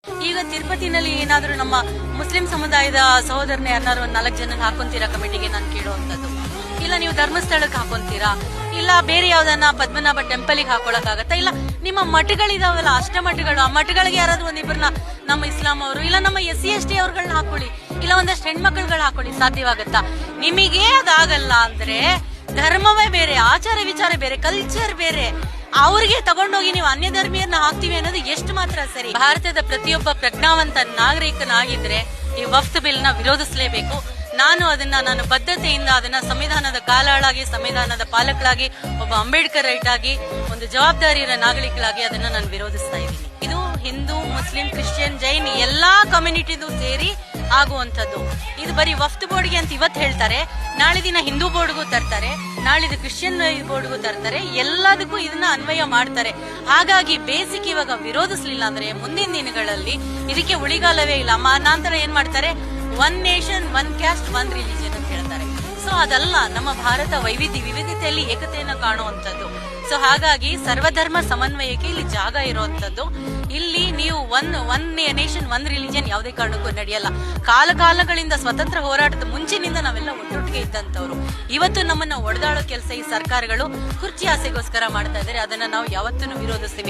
ಈಗ ತಿರುಪತಿನಲ್ಲಿ ಏನಾದ್ರೂ ನಮ್ಮ ಮುಸ್ಲಿಂ ಸಮುದಾಯದ ಸಹೋದರನ ಯಾರನ್ನಾರು ಒಂದ್ 4 ಜನ ಹಾಕೊಂತೀರಾ ಕಮಿಟಿಗೆ ನಾನು ಕೇಳುವಂತದ್ದು. ಇಲ್ಲ ನೀವು ಧರ್ಮಸ್ಥಳಕ್ಕೆ ಹಾಕೊಂತೀರಾ, ಇಲ್ಲ ಬೇರೆ ಯಾವ್ದನ್ನ ಪದ್ಮನಾಭ ಟೆಂಪಲ್ಗೆ ಹಾಕೊಳಕಾಗತ್ತಾ, ಇಲ್ಲ ನಿಮ್ಮ ಮಠಗಳಿದಾವಲ್ಲ ಅಷ್ಟಮಠಗಳು, ಆ ಮಠಗಳಿಗೆ ಯಾರಾದ್ರೂ ಒಂದಿಬ್ಬರನ್ನ ನಮ್ಮ ಇಸ್ಲಾಂ ಅವರು ಇಲ್ಲ ನಮ್ಮ SC ST ಅವ್ರಗಳನ್ನ ಹಾಕೊಳ್ಳಿ, ಇಲ್ಲ ಒಂದಷ್ಟು ಹೆಣ್ಮಕ್ಳುಗಳು ಹಾಕೊಳ್ಳಿ, ಸಾಧ್ಯವಾಗತ್ತಾ? ನಿಮಗೆ ಅದಾಗಲ್ಲ ಅಂದ್ರೆ ಧರ್ಮವೇ ಬೇರೆ, ಆಚಾರ ವಿಚಾರ ಬೇರೆ, ಕಲ್ಚರ್ ಬೇರೆ, ಅವ್ರಿಗೆ ತಗೊಂಡೋಗಿ ನೀವು ಅನ್ಯ ಧರ್ಮೀಯರನ್ನ ಹಾಕ್ತಿವಿ ಅನ್ನೋದು ಎಷ್ಟು ಮಾತ್ರ ಸರಿ? ಭಾರತದ ಪ್ರತಿಯೊಬ್ಬ ಪ್ರಜ್ಞಾವಂತ ನಾಗರಿಕನಾಗಿದ್ರೆ ಈ ವಫ್ತ್ ಬಿಲ್ ನ ವಿರೋಧಿಸಲೇಬೇಕು. ನಾನು ಬದ್ಧತೆಯಿಂದ ಅದನ್ನ ಸಂವಿಧಾನದ ಕಾಲಾಳಾಗಿ, ಸಂವಿಧಾನದ ಪಾಲಕಳಾಗಿ, ಒಬ್ಬ ಅಂಬೇಡ್ಕರ್ ರೈಟ್ ಆಗಿ, ಒಂದು ಜವಾಬ್ದಾರಿಯ ನಾಗರಿಕಳಾಗಿ ಅದನ್ನ ನಾನು ವಿರೋಧಿಸ್ತಾ ಇದ್ದೀನಿ. ಇದು ಹಿಂದೂ, ಮುಸ್ಲಿಂ, ಕ್ರಿಶ್ಚಿಯನ್, ಜೈನ್ ಎಲ್ಲಾ ಕಮ್ಯುನಿಟಿದು ಸೇರಿ ಆಗುವಂತದ್ದು. ಇದು ಬರೀ ವಫ್ತ್ ಬೋರ್ಡ್ಗೆ ಅಂತ ಇವತ್ತು ಹೇಳ್ತಾರೆ, ನಾಳೆ ದಿನ ಹಿಂದೂ ಬೋರ್ಡ್ಗೂ ತರ್ತಾರೆ, ನಾಳಿದ್ದು ಕ್ರಿಶ್ಚಿಯನ್ ಬೋರ್ಡ್ಗೂ ತರ್ತಾರೆ, ಎಲ್ಲದಕ್ಕೂ ಇದನ್ನ ಅನ್ವಯ ಮಾಡ್ತಾರೆ. ಹಾಗಾಗಿ ಬೇಸಿಕ್ ಇವಾಗ ವಿರೋಧಿಸ್ಲಿಲ್ಲ ಅಂದ್ರೆ ಮುಂದಿನ ದಿನಗಳಲ್ಲಿ ಇದಕ್ಕೆ ಉಳಿಗಾಲವೇ ಇಲ್ಲ. ನಂತರ ಏನ್ ಮಾಡ್ತಾರೆ, 1 ನೇಷನ್ 1 ಕ್ಯಾಸ್ಟ್ 1 ರಿಲಿಜಿಯನ್ ಅಂತ ಹೇಳ್ತಾರೆ. ಸೊ ಅದಲ್ಲ, ನಮ್ಮ ಭಾರತ ವಿವಿಧತೆಯಲ್ಲಿ ಏಕತೆಯನ್ನು ಕಾಣುವಂಥದ್ದು. ಸೊ ಹಾಗಾಗಿ ಸರ್ವಧರ್ಮ ಸಮನ್ವಯಕ್ಕೆ ಇಲ್ಲಿ ಜಾಗ ಇರುವಂತದ್ದು. ಇಲ್ಲಿ ನೀವು ಒನ್ ನೇಷನ್ 1 ರಿಲಿಜಿಯನ್ ಯಾವುದೇ ಕಾರಣಕ್ಕೂ ನಡೆಯಲ್ಲ. ಕಾಲಗಳಿಂದ ಸ್ವತಂತ್ರ ಹೋರಾಟದ ಮುಂಚಿನಿಂದ ನಾವೆಲ್ಲ ಒಟ್ಟೊಟ್ಟಿಗೆ ಇದ್ದಂತವ್ರು. ಇವತ್ತು ನಮ್ಮನ್ನ ಒಡೆದಾಳೋ ಕೆಲಸ ಈ ಸರ್ಕಾರಗಳು ಕುರ್ಚಿ ಆಸೆಗೋಸ್ಕರ ಮಾಡ್ತಾ ಇದ್ದಾರೆ. ಅದನ್ನ ನಾವು ಯಾವತ್ತೂ ವಿರೋಧಿಸ್ತೀವಿ.